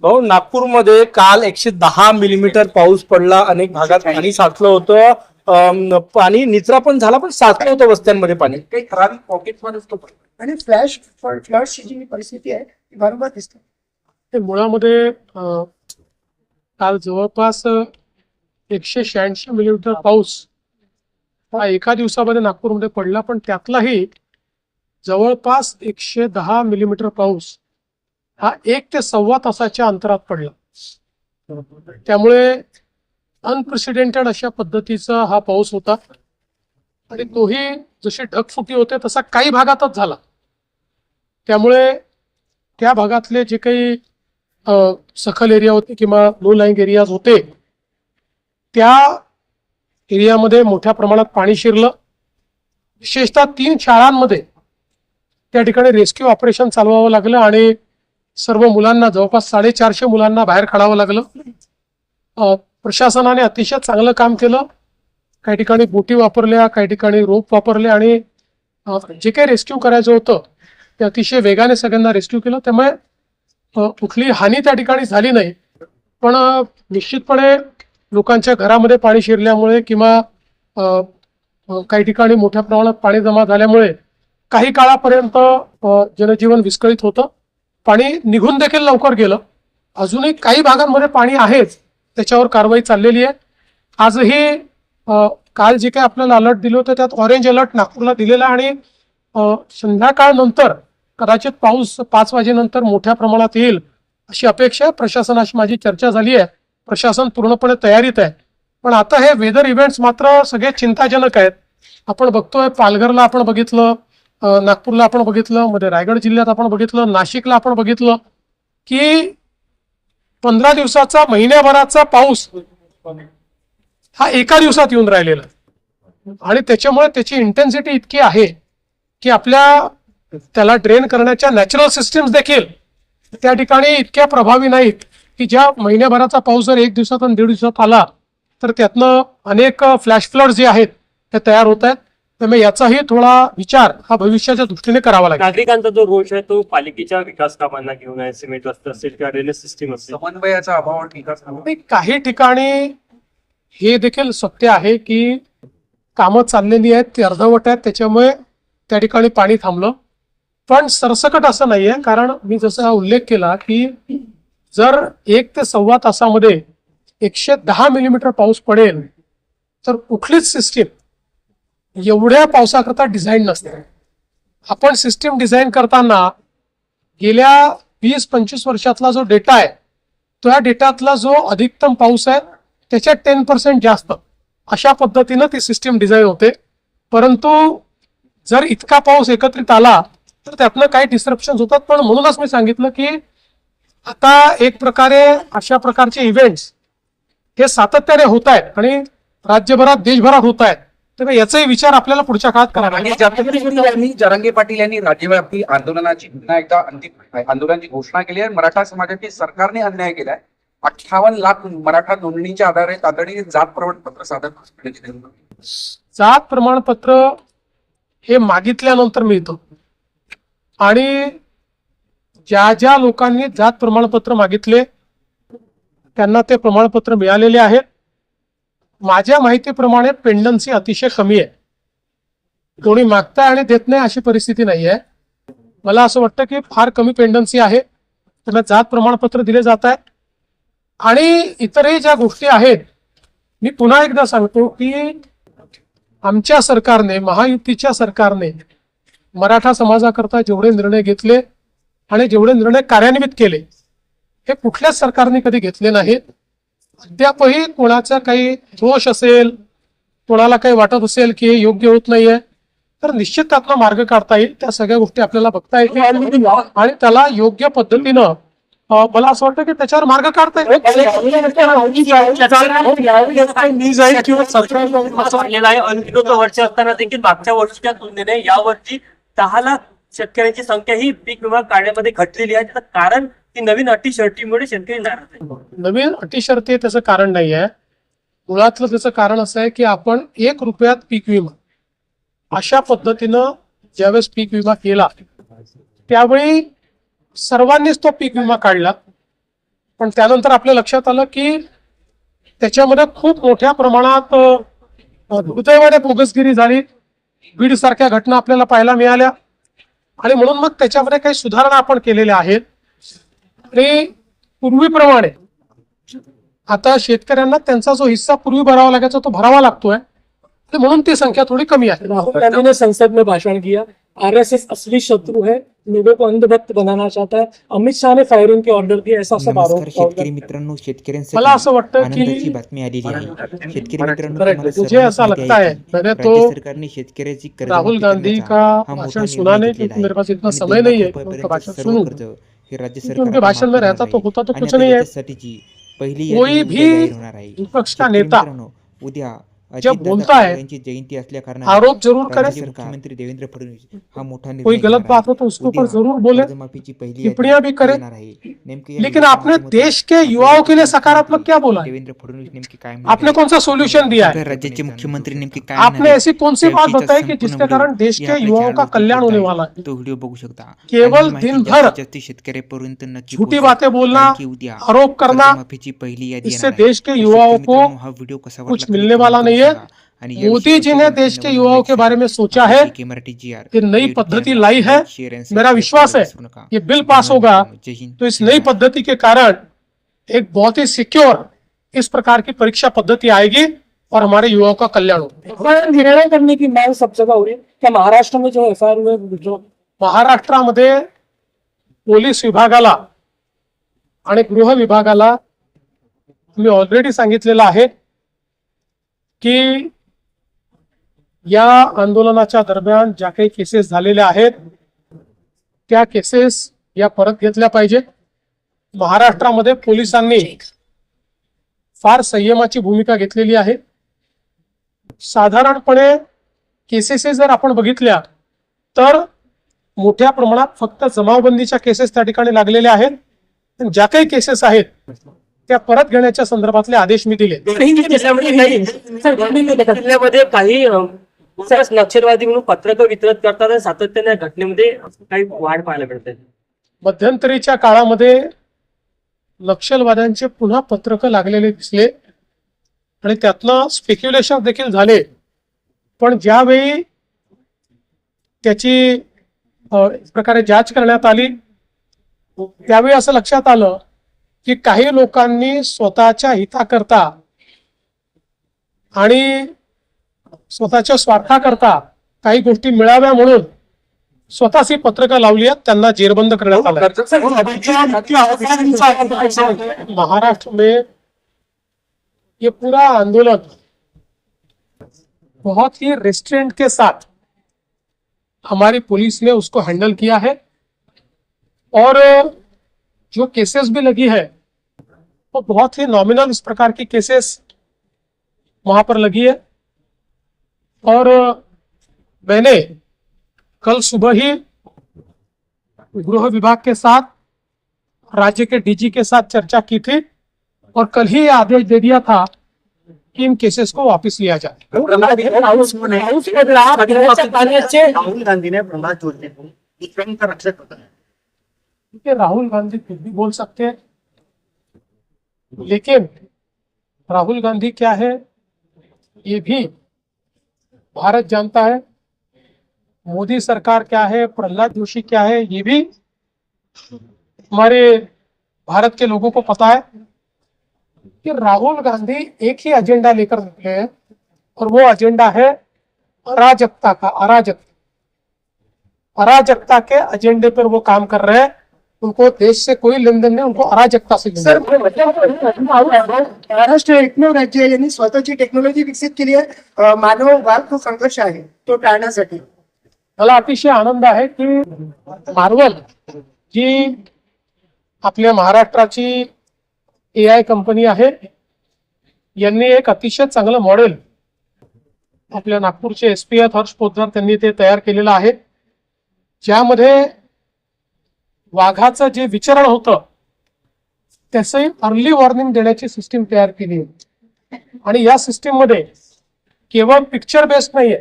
भाऊ, नागपूरमध्ये काल 110 मिलीमीटर पाऊस पडला. अनेक भागात पाणी साचलं होतं. पाणी निचरा पण झाला, पण साचलं होतं वस्त्यांमध्ये पाणी. काही ठराविक पॉकेटमध्येच तो पडला आणि फ्लॅशची जी परिस्थिती आहे ती वारंवार दिसते. ते मुळामध्ये काल जवळपास 186 मिलीमीटर पाऊस हा एका दिवसामध्ये नागपूरमध्ये पडला, पण त्यातलाही जवळपास 110 मिलीमीटर पाऊस हा 1 ते सव्वा तासाच्या अंतरात पडला. त्यामुळे अनप्रेसिडेंटेड अशा पद्धतीचा हा पाऊस होता आणि तोही जशी ढगफुटी होते तसा काही भागातच झाला. त्यामुळे त्या भागातले जे काही सखल एरिया होते किंवा लो लाईंग एरियाज होते त्या एरियामध्ये मोठ्या प्रमाणात पाणी शिरलं. विशेषतः 3 शाळांमध्ये त्या ठिकाणी रेस्क्यू ऑपरेशन चालवावं लागलं आणि सर्व मुलांना, जवळपास 450 मुलांना बाहेर काढावं लागलं. प्रशासनाने अतिशय चांगलं काम केलं. काही ठिकाणी बोटी वापरल्या, काही ठिकाणी रोप वापरले आणि जे काही रेस्क्यू करायचं होतं ते अतिशय वेगाने सगळ्यांना रेस्क्यू केलं. त्यामुळे कुठली हानी त्या ठिकाणी झाली नाही. पण निश्चितपणे लोकांच्या घरामध्ये पाणी शिरल्यामुळे किंवा काही ठिकाणी मोठ्या प्रमाणात पाणी जमा झाल्यामुळे काही काळापर्यंत जनजीवन विस्कळीत होतं. पाणी निघून देखील लवकर गेलं. अजूनही काही भागांमध्ये पाणी आहेच, त्याच्यावर कारवाई चाललेली आहे. आजही काल जे काही आपल्याला अलर्ट दिलं होतं त्यात ऑरेंज अलर्ट नागपूरला दिलेला आणि संध्याकाळनंतर कदाचित पाऊस 5 वाजेनंतर मोठ्या प्रमाणात येईल अशी अपेक्षा आहे. प्रशासनाशी माझी चर्चा झाली आहे. प्रशासन पूर्णपणे तयारीत आहे. पण आता हे वेदर इव्हेंट्स मात्र सगळे चिंताजनक आहेत. आपण बघतोय, पालघरला आपण बघितलं, नागपूरला आपण बघितलं, मध्ये रायगड जिल्ह्यात आपण बघितलं, नाशिकला आपण बघितलं की 15 दिवसाचा, महिन्याभराचा पाऊस हा एका दिवसात येऊन राहिलेला आणि त्याच्यामुळे त्याची इंटेन्सिटी इतकी आहे की आपल्या त्याला ड्रेन करण्याच्या नॅचरल सिस्टीम्स देखील त्या ठिकाणी इतक्या प्रभावी नाहीत की ज्या महिन्याभराचा पाऊस जर 1 दिवसात आणि 1.5 दिवसात आला तर त्यातनं अनेक फ्लॅश फ्लड्स जे आहेत ते तयार होत आहेत. त्यामुळे याचाही थोडा विचार हा भविष्याच्या दृष्टीने करावा लागेल. नागरिकांचा जो रोष आहे तो पालिकेच्या विकास कामांना घेऊन आहे, सिमेंट रस्ते असेल किंवा ड्रेनेज सिस्टीम असेल, समन्वयाचा अभाव विकास काही ठिकाणी हे देखील सत्य आहे की कामं चाललेली आहेत, ती अर्धवट आहेत, त्याच्यामुळे त्या ठिकाणी पाणी थांबलं. पण सरसकट असं नाहीये, कारण मी जसा उल्लेख केला की जर 1 ते सव्वा तासामध्ये 110 मिलीमीटर पाऊस पडेल तर कुठलीच सिस्टीम एवढ्या पावसाकरता डिझाईन नसते. आपण सिस्टीम डिझाईन करताना गेल्या 20-25 वर्षातला जो डेटा आहे त्या डेटातला जो अधिकतम पाऊस आहे त्याच्यात 10% जास्त अशा पद्धतीनं ती सिस्टीम डिझाईन होते. परंतु जर इतका पाऊस एकत्रित आला तर त्यातनं काही डिस्ट्रप्शन होतात. पण म्हणूनच मी सांगितलं की आता एक प्रकारे अशा प्रकारचे इव्हेंट्स हे सातत्याने होत आहेत आणि राज्यभरात, देशभरात होत आहेत. तर याचाही विचार आपल्याला पुढच्या काळात करावा लागेल. जरांगे पाटील यांनी राज्यव्यापी आंदोलनाची पुन्हा एकदा अंतिम आंदोलनाची घोषणा केली आहे. मराठा समाजाची सरकारने अन्याय केलाय. 58 लाख मराठा नोंदणीच्या आधारे तातडीने जात प्रमाणपत्र सादर करण्याची नेमणूक. जात प्रमाणपत्र हे मागितल्यानंतर मिळतं आणि ज्या ज्या लोकांनी जात प्रमाणपत्र मागितले त्यांना ते प्रमाणपत्र मिळालेले आहेत. माझ्या माहितीप्रमाणे पेंडन्सी अतिशय कमी आहे. कोणी मागताय आणि देत नाही अशी परिस्थिती नाही आहे. मला असं वाटतं की फार कमी पेंडन्सी आहे. त्यांना जात प्रमाणपत्र दिले जात आहेत आणि इतरही ज्या गोष्टी आहेत, मी पुन्हा एकदा सांगतो की आमच्या सरकारने, महायुतीच्या सरकारने मराठा समाजाकरता जेवढे निर्णय घेतले आणि जेवढे निर्णय कार्यान्वित केले हे कुठल्याच सरकारने कधी घेतले नाहीत. अद्यापही कोणाचा काही दोष असेल, कोणाला काही वाटत असेल की हे योग्य होत नाहीये तर निश्चित त्यातला मार्ग काढता येईल. त्या सगळ्या गोष्टी आपल्याला बघता येतील आणि त्याला योग्य पद्धतीनं मला असं वाटतं की त्याच्यावर मार्ग काढता येईल. वर्ष असताना देखील मागच्या वर्षीच्या तुलनेने यावर्षी 10 लाख शेतकऱ्यांची संख्या ही पीक विमा काढण्यामध्ये घटलेली आहे. त्याचं कारण ती नवीन अटी शर्तीमुळे शेतकरी नाराज आहे. नवीन अटी शर्ती त्याचं कारण नाही आहे. मुळातलं त्याचं कारण असं आहे की आपण 1 रुपयात पीक विमा अशा पद्धतीनं ज्यावेळेस पीक विमा केला त्यावेळी सर्वांनीच तो पीक विमा काढला, पण त्यानंतर आपल्या लक्षात आलं की त्याच्यामध्ये खूप मोठ्या प्रमाणात दुर्दैवाने बोगसगिरी झाली. बीड सारख्या घटना आपल्याला पाहायला मिळाल्या आणि म्हणून मग त्याच्यामध्ये काही सुधारणा आपण केलेल्या आहेत. आणि पूर्वीप्रमाणे आता शेतकऱ्यांना त्यांचा जो हिस्सा पूर्वी भरावा लागायचा तो भरावा लागतोय, तर म्हणून ती संख्या थोडी कमी आहे. राहुल गांधी ने संसद में भाषण किया, आरएसएस असली शत्रु है, लोगों को अंधभक्त बनाना चाहता है, अमित शाह ने फायरिंग के ऑर्डर दिए, ऐसा सब आरोप. नमस्कार शेतकरी मित्रांनो, शेतकऱ्यांसाठी मला असं वाटतं की आनंदाची बातमी आलेली आहे. शेतकरी मित्रांनो, correct. तुम्हाला मुझे सर्वांना ऐसा माहिती लगता आहे है, की मैंने राज्य तो सरकारने शेतकऱ्याची कर्ज राहुल माफी गांधी करण्याचा का हा मोठा भाषण निर्णय सुना नहीं, घेतलेला क्योंकि मेरे पास इतना आणि समय 2 नहीं लाख है कि उनका रुपयापर्यंत भाषण सर्व सुनूं. कर्ज हे राज्य क्योंकि सरकार उनके भाषण में रहता तो होता तो कुछ नहीं है. साठीची पहिली कोई यादी भी उद्या जाहीर होणार आहे. विपक्ष का शेतकरी नेता मित्रांनो, उद्या जब अजितदादा बोलता है, पवार यांची जयंती असल्याकारणाने आरोप जरूर करे, राज्याचे मुख्यमंत्री देवेंद्र फडणवीस हा मोठा निर्णय कोई गलत घेणार बात हो आहे. तो उसके ऊपर उद्या जरूर बोले, कर्जमाफीची पहिली टिप्पणियां भी करे. येणार आहे. नेमके या लेकिन योजनेच्या आपने माध्यमातून देश के युवाओं के लिए सकारात्मक क्या बोला है? देवेंद्र फडणवीस नेमके काय आपने कौन सा सोल्यूशन दिया है? राज्याचे मुख्यमंत्री नेमके काय आपने म्हणाले? ऐसी कौन सी बात त्याविषयीचा बताई कि संपूर्ण जिसके व्हिडिओ कारण देश या के आपल्या युवाओं का चॅनलवरती कल्याण उपलब्ध होने आहे. वाला है? तो व्हिडिओ बघू शकता. केवल आणि ही माहिती दिन भर जास्तीत जास्त शेतकऱ्यापर्यंत नक्की झूठी पोहोचवा. बातें बोलना, कारण की उद्या आरोप करना, कर्जमाफीची पहिली यादी इससे येणार आहे. देश के तर युवाओं शेतकरी को मित्रांनो, हा व्हिडिओ कसा कुछ वाटला मिलने कमेंट वाला करून नहीं है. सांगा. आणि या मोदी विषयी जी ने नवीन देश के नवीन युवाओं के बारे में सोचा है, के मराठी GR कि नई YouTube पद्धति चॅनल लाई है. लाईक, शेअर आणि मेरा सबस्क्राईब विश्वास है करायला विसरू नका. ये बिल पास होगा जय हिंद. तो इस नई पद्धति के कारण एक बहुत ही सिक्योर इस प्रकार की परीक्षा पद्धति आएगी और हमारे युवाओं का कल्याण होगा. निर्णय करने की मांग सब जगह हो रही है. क्या महाराष्ट्र में जो FIR हुए जो महाराष्ट्रामध्ये पोलीस विभागाला आणि गृह विभागाला मी ऑलरेडी सांगितलेलं आहे की या आंदोलनाच्या दरम्यान ज्या काही केसेस झालेल्या आहेत त्या केसेस या परत घेतल्या पाहिजे. महाराष्ट्रामध्ये पोलिसांनी फार संयमाची भूमिका घेतलेली आहे. साधारणपणे केसेस जर आपण बघितल्या तर मोठ्या प्रमाणात फक्त जमावबंदीच्या केसेस त्या ठिकाणी लागलेल्या आहेत. ज्या काही केसेस आहेत त्या परत घेण्याच्या संदर्भातले आदेश मी दिले. जिल्ह्यामध्ये काही नक्षलवादी म्हणून पत्रकं वितरित करतात आणि सातत्याने या घटनेमध्ये काही वाढ पाहायला मिळते. मध्यंतरीच्या काळामध्ये नक्षलवाद्यांचे पुन्हा पत्रकं लागलेले दिसले आणि त्यातनं स्पेक्युलेशन देखील झाले. पण ज्यावेळी त्याची एक प्रकारे जांच करण्यात आली त्यावेळी असं लक्षात आलं की काही लोकांनी स्वतःच्या हिताकरता आणि स्वतःच्या स्वार्थाकरता काही गोष्टी मिळाव्या म्हणून स्वतःच ही पत्रकं लावली आहेत. त्यांना जेरबंद करण्यात आलं. महाराष्ट्र में ये पूरा आंदोलन बहुत ही रेस्ट्रेंट के साथ हमारी पुलिस ने उसको हैंडल किया है और जो केसेस भी लगी है वो बहुत ही नॉमिनल इस प्रकार की केसेस वहां पर लगी है. और मैंने कल सुबह ही गृह विभाग के साथ राज्य के DG के साथ चर्चा की थी और कल ही आदेश दे दिया था कि इन केसेस को वापस लिया जाए. राहुल गांधी ने प्रहलाद जोशी को विक्रम का रक्षक बताया. क्योंकि राहुल गांधी कुछ भी बोल सकते हैं, लेकिन राहुल गांधी क्या है ये भी भारत जानता है. मोदी सरकार क्या है, प्रहलाद जोशी क्या है, ये भी हमारे भारत के लोगों को पता है कि राहुल गांधी एक ही एजेंडा लेकर निकले हैं और वो एजेंडा है अराजकता का. अराजकता के एजेंडे पर वो काम कर रहे हैं. उनको देश से कोई लेन देन नहीं, उनको अराजकता से लेन सर देन. महाराष्ट्र एकमेव राज्य आहे यांनी स्वतःची टेक्नॉलॉजी विकसित केली आहे. मानववाद जो संघर्ष आहे तो टाळण्यासाठी. मला अतिशय आनंद आहे की मार्वल जी आपल्या महाराष्ट्राची AI कंपनी आहे यांनी एक अतिशय चांगलं मॉडेल आपल्या नागपूरचे SP आहेत हर्ष पोद्दार त्यांनी ते तयार केलेलं आहे, ज्यामध्ये वाघाचं जे विचरण होतं त्याचं अर्ली वॉर्निंग देण्याची सिस्टीम तयार केली आहे. आणि या सिस्टीम मध्ये केवळ पिक्चर बेस्ड नाहीये,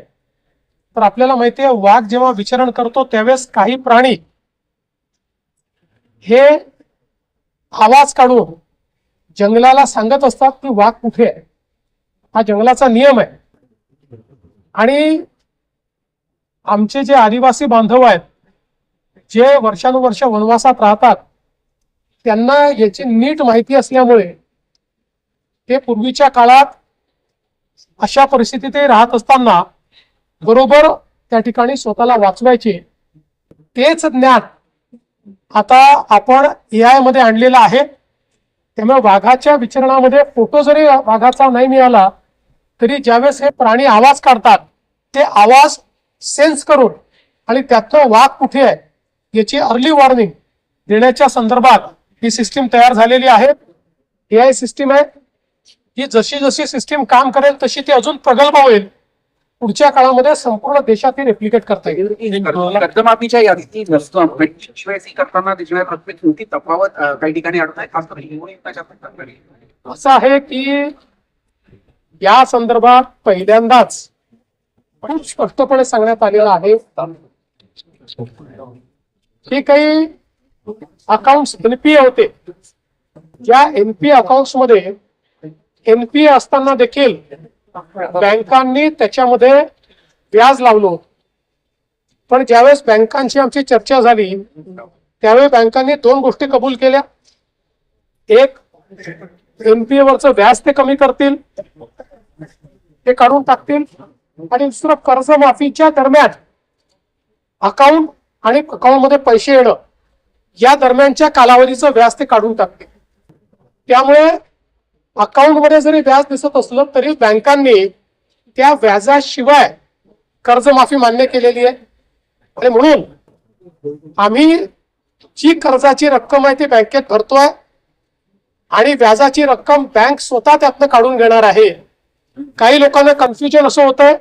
तर आपल्याला माहिती आहे वाघ जेव्हा विचरण करतो त्यावेळेस काही प्राणी हे आवाज काढून जंगलाला सांगत असतात की वाघ कुठे आहे. हा जंगलाचा नियम आहे. आणि आमचे जे आदिवासी बांधव आहेत, जे वर्षानुवर्ष वनवासात राहतात, त्यांना याची नीट माहिती असल्यामुळे ते पूर्वीच्या काळात अशा परिस्थितीत राहत असताना बरोबर त्या ठिकाणी स्वतःला वाचवायचे. तेच ज्ञान आता आपण AI मध्ये आणलेलं आहे. त्यामुळे वाघाच्या विचरणामध्ये फोटो जरी वाघाचा नाही मिळाला तरी ज्यावेळेस हे प्राणी आवाज काढतात, ते आवाज सेन्स करून आणि त्यातनं वाघ कुठे आहे याची अर्ली वॉर्निंग देण्याच्या संदर्भात ही सिस्टीम तयार झालेली आहे. AI सिस्टीम आहे. ही जशी जशी सिस्टीम काम करेल तशी ती अजून प्रगल्भ होईल. पुढच्या काळामध्ये संपूर्ण देशात ही रेप्लिकेट करता येईल. कर्जमाफीच्या यादीत नसतो KYC करताना दिसणाऱ्या प्रत्येक मोठी तफावत काही ठिकाणी आढळत आहे, खास करून हिंगोलीच्या ठिकाणी. असं आहे की या संदर्भात पहिल्यांदाच खूप स्पष्टपणे सांगण्यात आलेलं आहे की काही अकाउंट्स NPA होते. ज्या NPA अकाउंट्स मध्ये NPA असताना देखील बँकांनी त्याच्यामध्ये व्याज लावलं. पण ज्यावेळेस बँकांची आमची चर्चा झाली त्यावेळी बँकांनी 2 गोष्टी कबूल केल्या. एक, NPA वरचं व्याज ते कमी करतील, ते काढून टाकतील. आणि दुसरं, कर्जमाफीच्या दरम्यान अकाउंट आणि अकाउंटमध्ये पैसे येणं या दरम्यानच्या कालावधीचं व्याज ते काढून टाकतील. त्यामुळे अकाउंटमध्ये जरी व्याज दिसत असलं तरी बँकांनी त्या व्याजाशिवाय कर्जमाफी मान्य केलेली आहे. आणि म्हणून आम्ही जी कर्जाची रक्कम आहे ती बँकेत भरतोय आणि व्याजाची रक्कम बँक स्वतः त्यातनं काढून घेणार आहे. काही लोकांना कन्फ्युजन असं होतंय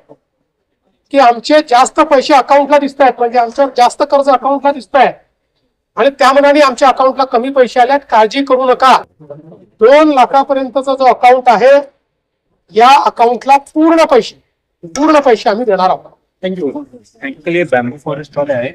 की आमचे जास्त पैसे अकाउंटला दिसत आहेत, म्हणजे आमचं जास्त कर्ज अकाउंटला दिसत आहे आणि त्या मनाने आमच्या अकाउंटला कमी पैसे आले आहेत. काळजी करू नका. 2 लाखापर्यंतचा जो अकाउंट आहे या अकाउंटला पूर्ण पैसे आम्ही देणार आहोत. थँक्यू. ऍक्च्युअली बॅम्बू फॉरेस्ट वाले आहे